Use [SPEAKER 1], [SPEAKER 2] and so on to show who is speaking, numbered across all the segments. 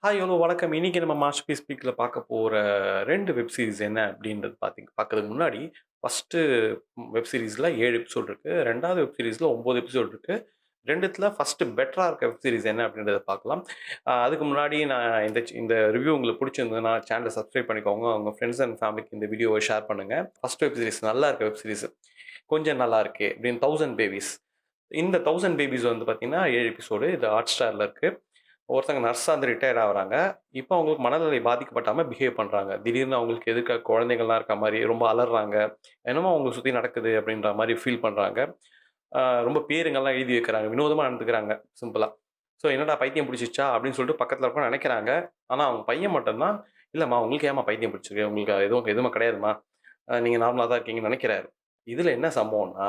[SPEAKER 1] Hi hello வணக்கம். இன்னைக்கு நம்ம மாஸ்டர் ஸ்பீக்ல பார்க்க போற 2 வெப் சீரிஸ் என்ன அப்படின்றது பார்க்கறதுக்கு முன்னாடி, ஃபர்ஸ்ட்டு வெப் சீரிஸ்ல 7 எபிசோட் இருக்கு. 2வது வெப் சீரிஸ்ல 9 எபிசோட் இருக்கு. 2த்துல ஃபர்ஸ்ட்டு பெட்டரா இருக்க வெப் சீரிஸ் என்ன அப்படின்றத பார்க்கலாம். அதுக்கு முன்னாடி நான் இந்த ரிவ்யூ உங்களுக்கு பிடிச்சிருந்ததுன்னா சேனல சப்ஸ்கிரைப் பண்ணிக்கோங்க. உங்க ஃப்ரெண்ட்ஸ் அண்ட் ஃபேமிலிக்கு இந்த வீடியோவ ஷேர் பண்ணுங்க. ஃபர்ஸ்ட் வெப் சீரிஸ் நல்லா இருக்க வெப் சீரிஸ். கொஞ்சம் நல்லா இருக்கே அப்படின்னு 1000 பேபீஸ். இந்த 1000 பேபீஸ் வந்து பார்த்தீங்கன்னா 7 எபிசோடு. இது ஹாட்ஸ்டார்ல இருக்கு. ஒருத்தங்க நர்ஸா வந்து ரிட்டயர்ட் ஆகுறாங்க. இப்போ அவங்களுக்கு மனநிலை பாதிக்கப்பட்டாம பிஹேவ் பண்றாங்க. திடீர்னு அவங்களுக்கு எதிர்க்க குழந்தைகள்லாம் இருக்க மாரி ரொம்ப அலர்றாங்க. என்னமோ அவங்கள சுத்தி நடக்குது அப்படின்ற மாரி ஃபீல் பண்றாங்க. ரொம்ப பேருங்கள்லாம் எழுதி வைக்கிறாங்க. வினோதமா நடந்துக்கிறாங்க சிம்பிளா. ஸோ என்னடா பைத்தியம் பிடிச்சிருச்சா அப்படின்னு சொல்லிட்டு பக்கத்துல இருக்கவங்க நெனைக்கிறாங்க. ஆனா அவங்க பையன் மட்டும் தான், இல்லம்மா உங்களுக்கு ஏம்மா பைத்தியம் பிடிச்சிருக்கு? உங்களுக்கு எதுவுமே கிடையாதும்மா. நீங்க நார்மலா தான் இருக்கீங்கன்னு நெனைக்கிறாரு. இதுல என்ன சம்பவம்னா,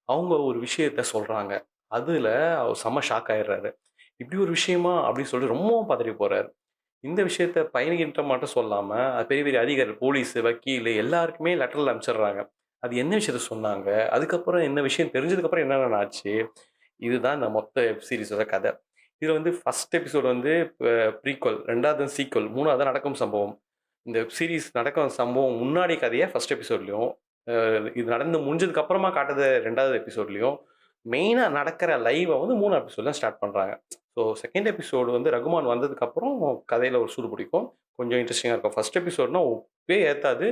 [SPEAKER 1] அவங்க ஒரு விஷயத்த சொல்றாங்க. அதுல அவர் செம்ம ஷாக் ஆயிடுறாரு. இப்படி ஒரு விஷயமா? அப்படின்னு சொல்லிட்டு ரொம்பவும் பதறி போறாரு. இந்த விஷயத்த பையன்கிட்ட மட்டும் சொல்லாம, அது பெரிய பெரிய அதிகாரி, போலீஸு, வக்கீலு எல்லாருக்குமே லெட்டர்ல அனுப்பிச்சிடுறாங்க. அது என்ன விஷயத்த சொன்னாங்க? அதுக்கப்புறம் என்ன விஷயம் தெரிஞ்சதுக்கப்புறம் என்னென்ன ஆச்சு? இதுதான் இந்த மொத்த வெப் சீரிஸோட கதை. இதுல வந்து ஃபர்ஸ்ட் எபிசோட் வந்து ப்ரீக்வல், 2வது சீக்வல், 3வது நடக்கும் சம்பவம். இந்த வெப் சீரிஸ் நடக்கும் சம்பவம் முன்னாடி கதைய ஃபர்ஸ்ட் எபிசோட்லயும், அ இது நடந்து முடிஞ்சதுக்கு அப்புறமா காட்டுத 2வது எபிசோட்லயும், மெயினா நடக்கிற லைவ வந்து 3 எபிசோட்ல ஸ்டார்ட் பண்றாங்க. ஸோ செகண்ட் எபிசோடு வந்து ரகுமான் வந்ததுக்கப்புறம் கதையில ஒரு சூடு பிடிக்கும். கொஞ்சம் இன்ட்ரஸ்டிங்கா இருக்கும். ஃபர்ஸ்ட் எபிசோட்னா உப்பே ஏத்தாது.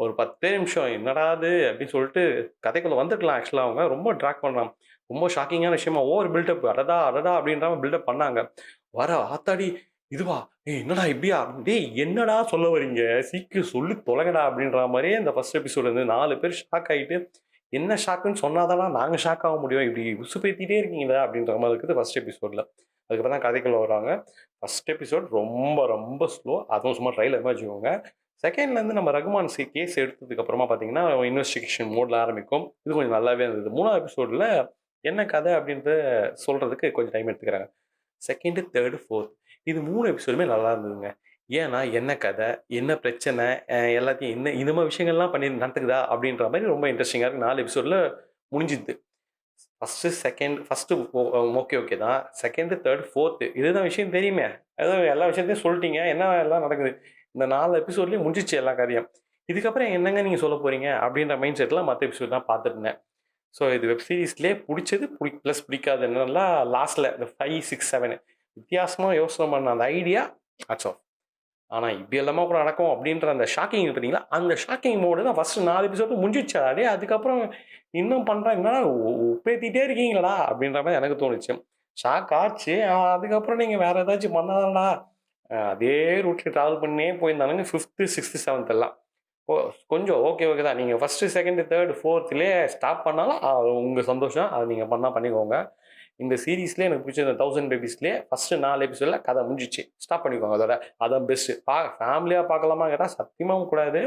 [SPEAKER 1] ஒரு 10 நிமிஷம் என்னடா இது அப்படின்னு சொல்லிட்டு கதைக்குள்ள வந்துருக்கலாம் ஆக்சுவலா அவங்க. ரொம்ப ட்ராக் பண்ணலாம். ரொம்ப ஷாக்கிங்கான விஷயமா ஓவர் பில்டப் அடடா! அடடா! அப்படின்ற மாரி பில்டப் பண்ணாங்க. வர ஆத்தாடி! இதுவா? ஏய் என்னடா இப்படியா? டேய் என்னடா சொல்ல வர்றீங்க? சீக்கிரம் சொல்லி தொலைங்கடா அப்படின்ற மாரியே இந்த ஃபர்ஸ்ட் எபிசோட் வந்து 4 பேர் ஷாக் ஆயிட்டு, என்ன ஷாக்குன்னு சொன்னா தான நாங்க ஷாக் ஆக முடியும். இப்படி உசுப்பேத்திட்டே இருக்கீங்களா? அப்படின்ற மாரி இருக்குது ஃபர்ஸ்ட் எபிசோட்ல. அதுக்கப்புறம் தான் கதைக்குள்ள வராங்க. ஃபர்ஸ்ட் எபிசோட் ரொம்ப ரொம்ப ஸ்லோ. அதுவும் சும்மா ட்ரைலர் மாரி வச்சுக்கோங்க. செகண்ட்லேருந்து நம்ம ரகுமான் கேஸ் எடுத்ததுக்கு அப்புறமா பார்த்தீங்கன்னா, இன்வெஸ்டிகேஷன் மோட்ல ஆரம்பிக்கும். இது கொஞ்சம் நல்லாவே இருந்தது. 3வது எபிசோட்ல என்ன கதை அப்படின்றத சொல்றதுக்கு கொஞ்சம் டைம் எடுத்துக்கிறாங்க. செகண்டு, தேர்டு, ஃபோர்த் இது 3 எபிசோடுமே நல்லா இருந்ததுங்க. ஏன்னா, என்ன கதை? என்ன பிரச்சனை? எல்லாத்தையும் என்ன இந்த மாரி விஷயங்கள்லாம் நடக்குதா? அப்படின்ற மாரி ரொம்ப இன்ட்ரஸ்டிங்கா இருக்கு. 4 எபிசோட்ல முடிஞ்சுது. ஃபர்ஸ்ட்டு ஓகே, ஓகே தான். செகண்டு, தேர்டு, ஃபோர்த்து இதுதான் விஷயம் தெரியுமே. அதான் எல்லா விஷயத்தையும் சொல்ட்டீங்க. என்ன எல்லாம் நடக்குது? இந்த 4 எபிசோட்லயும் முடிஞ்சிருச்சு எல்லா கதையும். இதுக்கப்புறம் என்னங்க நீங்க சொல்லப் போறீங்க? அப்படின்ற மைண்ட் செட்ல மத்த எபிசோட் தான் பார்த்துட்டு இருந்தேன். ஸோ இது வெப் சீரிஸ்லயே புடிச்சது, பிளஸ் பிடிக்காததுன்னெல்லாம் லாஸ்ட்ல இந்த 5, 6, 7 வித்தியாசமா யோசனை பண்ண அந்த ஐடியா ஹேட்ஸ் ஆஃப். ஆனா இப்படி எல்லாமா கூட நடக்கும் அப்படின்ற அந்த ஷாக்கிங் இருக்கு பார்த்தீங்களா? அந்த ஷாக்கிங் மோடு தான் ஃபர்ஸ்ட் 4 எபிசோடு முடிஞ்சிருச்சா? டேய் அதுக்கப்புறம் இன்னும் பண்றான். என்னடா உப்பேத்திட்டே இருக்கீங்களேடா! அப்படின்ற மாரி எனக்கு தோணுச்சு. ஷாக் ஆச்சு. அதுக்கப்புறம் நீங்க வேற ஏதாச்சும் பண்ணா தானடா அதே ரூட்ல டிராவல் பண்ணியே போயிருந்தானுங்க 5த், 6த், 7த் எல்லாம். ஓ! கொஞ்சம் ஓகே, ஓகே தான். நீங்க 1, 2, 3, 4த்லயே ஸ்டாப் பண்ணாலும் உங்க சந்தோஷம். அத நீங்க பண்ணா பண்ணிக்கோங்க. இந்த சீரிஸ்லயே எனக்கு பிடிச்சது இந்த 1000 பேபீஸ்லயே ஃபர்ஸ்ட் 4 எபிசோட்ல கதை முடிஞ்சுச்சு. ஸ்டாப் பண்ணிக்கோங்க அதோட. அதான் பெஸ்ட். ஃபேமிலியா பார்க்கலாமா கேட்டா சத்தியமா கூடாது.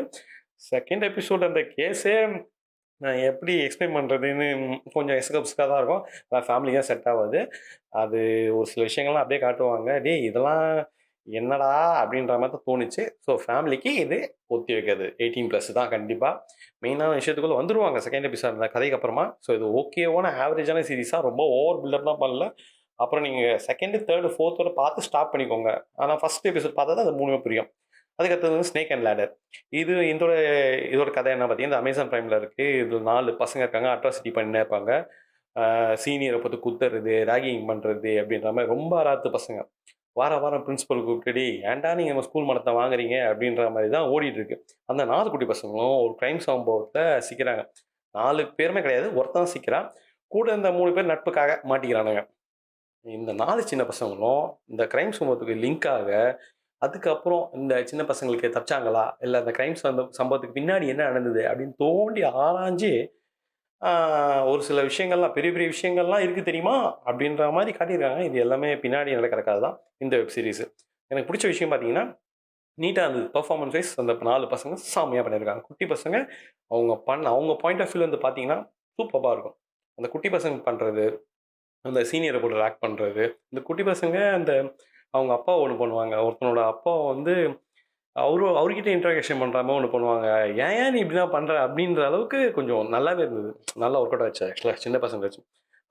[SPEAKER 1] செகண்ட் எபிசோட் அந்த கேஸே நான் எப்படி எக்ஸ்பிளைன் பண்றதுன்னு கொஞ்சம் எசகப்ஸ்கா தான் இருக்கும். ஃபேமிலியா செட் ஆவாது. அது ஒரு சில விஷயங்கள்லாம் அப்படியே காட்டுவாங்க. டேய் இதெல்லாம் என்னடா! அப்படின்ற மாரி தான் தோணுச்சு. ஸோ ஃபேமிலிக்கு இது ஒத்தி வைக்காது. 18+ தான் கண்டிப்பா. மெயினான விஷயத்துக்குள்ள வந்துருவாங்க செகண்ட் எபிசோட் அந்த கதைக்கு அப்புறமா. ஸோ இது ஓகேவான ஆவரேஜான சீரிஸா ரொம்ப ஓவர் பில்டப்லாம் பண்ணல. அப்புறம் நீங்க செகண்ட், தேர்ட், ஃபோர்த்தோட பார்த்து ஸ்டாப் பண்ணிக்கோங்க. ஆனா ஃபர்ஸ்ட் எபிசோட் பார்த்தா தான் அது 3மே புரியும். அதுக்கு அடுத்தது வந்து ஸ்னேக் அண்ட் லேடர். இது இதோட கதை என்ன பார்த்தீங்கன்னா, இந்த அமேசான் பிரைம்ல இருக்கு. இதுல 4 பசங்க இருக்காங்க. அட்ராசிட்டி பண்ணினே இருப்பாங்க. சீனியர போட்டு குத்துறது, ராகிங் பண்றது அப்படின்ற மாரி ரொம்ப அராத்து பசங்க. வாரம் வாரம் பிரின்சிபல் கூப்பிட்டு, "டேய் ஏன்டா நீங்க நம்ம ஸ்கூல் மானத்த வாங்குறீங்க?" அப்படின்ற மாரி தான் ஓடிட்டு இருக்கு. அந்த 4 குட்டி பசங்களும் ஒரு கிரைம் சம்பவத்துல சிக்கிறாங்க. 4 பேருமே கிடையாது. ஒருத்தன் தான் சிக்கிறான். கூட இருந்த 3 பேர் நட்புக்காக மாட்டிக்கிறானுங்க. இந்த 4 சின்ன பசங்களும் இந்த கிரைம் சம்பவத்துக்கு லிங்க் ஆக, அதுக்கப்புறம் இந்த சின்ன பசங்களுக்கு தப்பிச்சாங்களா? இல்ல அந்த கிரைம் சம்பவத்துக்கு பின்னாடி என்ன நடந்தது? அப்படின்னு தோண்டி ஆராய்ஞ்சு, ஆ ஒரு சில விஷயங்கள்லாம் பெரிய பெரிய விஷயங்கள்லாம் இருக்கு தெரியுமா? அப்படின்ற மாரி காட்டியிருக்காங்க. இது எல்லாமே பின்னாடி நடக்கிற கதை தான் இந்த வெப் சீரிஸ். எனக்கு புடிச்ச விஷயம் பார்த்தீங்கன்னா, நீட்டா இருந்தது. பெர்ஃபார்மன்ஸ் வைஸ் அந்த 4 பசங்க செம்மையா பண்ணியிருக்காங்க. குட்டி பசங்க அவங்க பாயிண்ட் ஆஃப் வியூல வந்து பார்த்தீங்கன்னா, சூப்பர்பா இருக்கும். அந்த குட்டி பசங்க பண்றது, அந்த சீனியர போட்டு ராக் பண்றது, இந்த குட்டி பசங்க அந்த அவங்க அப்பா ஒண்ணு பண்ணுவாங்க. ஒருத்தனோட அப்பா வந்து அவர்கிட்ட இன்டராக்ஷன் பண்ற மாரி ஒண்ணு பண்ணுவாங்க. "ஏன்யா நீ இப்படிலாம் பண்ற?" அப்படின்ற அளவுக்கு கொஞ்சம் நல்லாவே இருந்தது. நல்லா ஒர்க் அவுட் ஆச்சு ஆக்சுவலா சின்ன பசங்க வச்சு.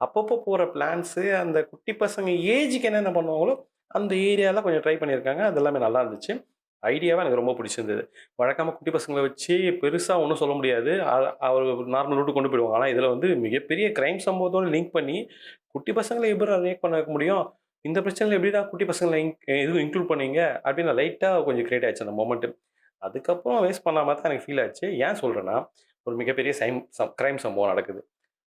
[SPEAKER 1] அப்பப்போ போற பிளான்ஸு அந்த குட்டி பசங்க ஏஜ்க்கு என்னென்ன பண்ணுவாங்களோ, அந்த ஏரியால கொஞ்சம் ட்ரை பண்ணியிருக்காங்க. அது எல்லாமே நல்லா இருந்துச்சு. ஐடியாவே எனக்கு ரொம்ப பிடிச்சிருந்தது. வழக்கமா குட்டி பசங்கள வச்சு பெருசா ஒண்ணும் சொல்ல முடியாது. ஒரு நார்மல் ரூட்டுக்கு கொண்டு போயிடுவாங்க. ஆனா இதுல வந்து மிகப்பெரிய கிரைம் சம்பவத்தோட லிங்க் பண்ணி, குட்டி பசங்கள எப்புட்றா ரியாக்ட் பண்ண வைக்க முடியும்? இந்த பிரச்சனையில எப்படிடா குட்டி பசங்கள இதுவும் இன்க்ளூட் பண்ணீங்க? அப்படின்னு லைட்டா கொஞ்சம் கிரியேட் ஆயிடுச்சு அந்த மொமெண்ட். அதுக்கப்புறம் வேஸ்ட் பண்ண மாரி தான் எனக்கு ஃபீல் ஆச்சு. ஏன் சொல்றேன்னா, ஒரு மிகப்பெரிய கிரைம் சம்பவம் நடக்குது.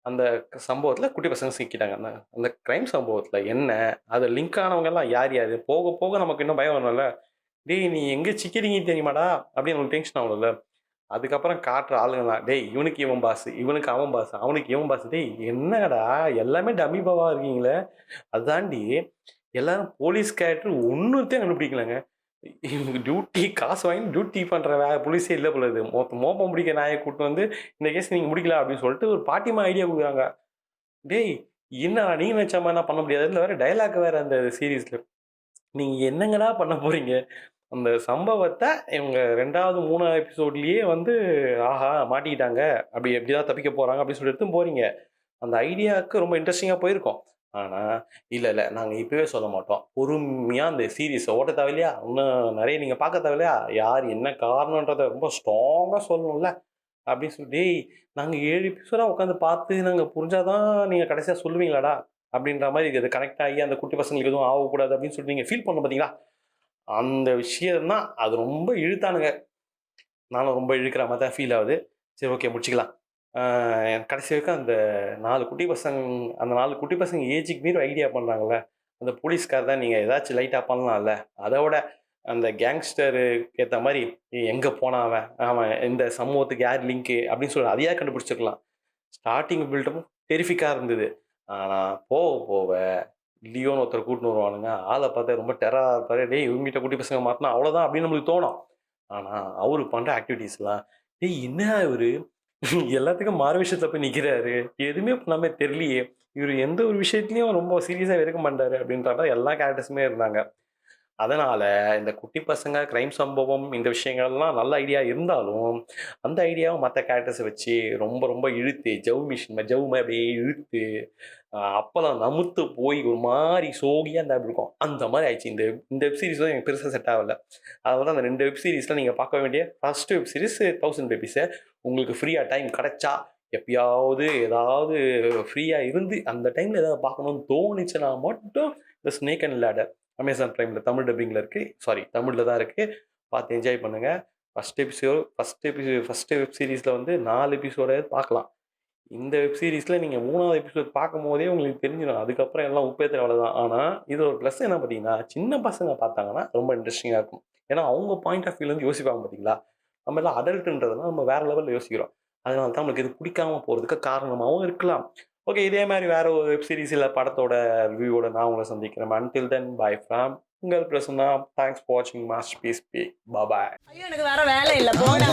[SPEAKER 1] அந்த சம்பவத்துல குட்டி பசங்க சிக்கிட்டாங்க. அந்த அந்த கிரைம் சம்பவத்துல என்ன? அது லிங்க் ஆனவங்கலாம் யார் யாரு? போக போக நமக்கு இன்னும் பயம் வரும்ல. "டேய் நீ எங்க சிக்கிறீங்க தெரியுமாடா?" அப்படின்னு நமக்கு டென்ஷன் ஆகும்ல. அதுக்கப்புறம் காட்டுற ஆளுங்கலாம், "டேய் இவனுக்கு இவன் பாஸ், இவனுக்கு அவன் பாஸ், அவனுக்கு இவன் பாஸ்." டேய் என்னடா எல்லாமே டம்மி பாவா இருக்கீங்களே! அதாண்டி எல்லாரும் போலீஸ் கேரக்டர் ஒண்ணுத்தையும் கண்டுபிடிக்கலங்க. இவனுக்கு டியூட்டி காசு வாங்கி டியூட்டி பண்ற போலீஸே இல்ல போல இது. மோப்பம் பிடிக்க நாய கூட்டிட்டு வந்து, "இந்த கேஸ் நீங்க முடிக்கலாம்" அப்படின்னு சொல்லிட்டு ஒரு பாட்டிமா ஐடியா குடுக்குறாங்க. டேய்! என்னடா நீங்க நெனச்ச மாரிலாம் பண்ண முடியாது. இதுல வேற டயலாக் வேற அந்த சீரிஸ்ல. நீங்க என்னங்கடா பண்ண போறீங்க? அந்த சம்பவத்த இவங்க 2வது, 3வது எபிசோட்லயே வந்து, ஆஹா! மாட்டிக்கிட்டாங்க. எப்படிதான் தப்பிக்க போறாங்க அப்படின்னு சொல்லிட்டு எடுத்துன்னு போறீங்க. அந்த ஐடியாவுக்கு ரொம்ப இன்ட்ரஸ்டிங்கா போயிருக்கும். ஆனா, இல்ல, இல்ல. நாங்க இப்பவே சொல்ல மாட்டோம். பொறுமையா அந்த சீரிஸ ஓட்ட தேவையில்லையா? இன்னும் நெறைய நீங்க பார்க்க தேவையில்லையா? யார் என்ன காரணம்ன்றத ரொம்ப ஸ்ட்ராங்கா சொல்லணும்ல. அப்படின்னு சொல்லி, "டேய்! நாங்க 7 எபிசோடா உட்காந்து பார்த்து நாங்க புரிஞ்சா தான் நீங்க கடைசியா சொல்லுவீங்களாடா?" அப்படின்ற மாரி அது கனெக்ட் ஆகி அந்த குட்டி பசங்களுக்கு எதுவும் ஆகக்கூடாது அப்படின்னு சொல்லிட்டு நீங்க ஃபீல் பண்ணணும் பார்த்தீங்களா? அந்த விஷயம் தான் அது ரொம்ப இழுத்தானுங்க. நானும் ரொம்ப இழுக்கிற மாரி தான் ஃபீல் ஆகுது. சரி ஓகே முடிச்சுக்கலாம். ஆ கடைசி வரைக்கும் அந்த 4 குட்டி பசங்க ஏஜுக்கு மீறி ஐடியா பண்றாங்கல்ல, அந்த போலீஸ்கார் தான் நீங்க ஏதாச்சும் லைட்டா பண்ணலாம்ல. அத விட அந்த கேங்ஸ்டருக்கு ஏத்த மாரி எங்க போனான் அவன்? அவன் இந்த சமூகத்துக்கு யார் லிங்க்கு? அப்படின்னு சொல்லி அதையாவது கண்டுபிடிச்சிருக்கலாம். ஸ்டார்ட்டிங் பில்டப்பும் டெரிஃபிக்கா இருந்தது. ஆனா போக போக லியோன்னு ஒருத்தர கூட்டின்னு வருவானுங்க. ஆள பார்த்தா ரொம்ப டெரரா இருப்பாரு. "டேய் இவங்கிட்ட குட்டி பசங்க மாட்டுனா அவ்வளோதான்" அப்படின்னு நம்மளுக்கு தோணும். ஆனா அவரு பண்ற ஆக்டிவிட்டீஸ்லாம், "டேய் என்னடா இவரு எல்லாத்துக்கும் மாறு வேஷத்துல போய் நிக்கிறாரு. எதுவுமே பண்ணாம தெரியலையே. இவரு எந்த ஒரு விஷயத்துலயும் ரொம்ப சீரியஸாவே இருக்க மாட்டாரு" அப்படின்ற மாரி எல்லா கேரக்டர்ஸுமே இருந்தாங்க. அதனால இந்த குட்டி பசங்க, கிரைம் சம்பவம் இந்த விஷயங்கள்லாம் நல்ல ஐடியா இருந்தாலும், அந்த ஐடியாவ மத்த கேரக்டர்ஸ வச்சு ரொம்ப ரொம்ப இழுத்து, ஜவ்வு மாரி அப்படியே இழுத்து, அப்பளம் நமுத்து போய் ஒரு மாரி சோகியா இருந்தா எப்படி இருக்கும்? அந்த மாரி ஆயிடுச்சு. இந்த இந்த வெப் சீரிஸ் வந்து எனக்கு பெருசா செட் ஆகல. அதனால அந்த 2 வெப் சீரிஸ்ல நீங்க பார்க்க வேண்டிய ஃபர்ஸ்ட் வெப் சீரிஸ் 1000 பேபிஸ். உங்களுக்கு ஃப்ரீயா டைம் கிடைச்சா, எப்பயாவது ஏதாவது ஃப்ரீயா இருந்து, அந்த டைம்ல ஏதாவது பார்க்கணும்னு தோணுச்சுன்னா மட்டும் இந்த ஸ்னேக் அண்ட் லேடர் அமேசான் பிரைம்ல தமிழ் டப்பிங்ல இருக்கு. சாரி தமிழ்ல தான் இருக்கு. பார்த்து என்ஜாய் பண்ணுங்க. ஃபர்ஸ்ட் வெப் சீரிஸ்ல வந்து 4 எபிசோடாவது பார்க்கலாம். இந்த வெப் சீரிஸ்ல நீங்க 3வது எபிசோட் பார்க்கும்போதே உங்களுக்கு தெரிஞ்சிரும். அதுக்கப்புறம் எல்லாம் உப்பேத்துற வேல தான். ஆனா, இது ஒரு ப்ளஸ் என்ன பார்த்தீங்கன்னா, சின்ன பசங்க பார்த்தாங்கன்னா ரொம்ப இன்ட்ரஸ்டிங்கா இருக்கும். ஏன்னா, அவங்க பாயிண்ட் ஆஃப் வியூல இருந்து யோசிப்பாங்க பார்த்தீங்களா? நம்ம எல்லாம் அடல்ட்ன்றதுனால நம்ம வேற லெவல்ல யோசிக்கிறோம். அதனால தான் நம்மளுக்கு இது பிடிக்காம போறதுக்கு காரணமாவும் இருக்கலாம். ஓகே. இதே மாரி வேற ஒரு வெப் சீரிஸ் இல்ல படத்தோட ரிவ்யூவோட நான் உங்கள சந்திக்கிறேன். அன்டில் தென் பை ஃப்ரம் உங்கள் பிரசன்னா. தேங்க்ஸ் ஃபார் வாட்சிங் மாஸ்டர்பீஸ். Bye bye.
[SPEAKER 2] ஐயோ எனக்கு வேற வேலை இல்ல போடா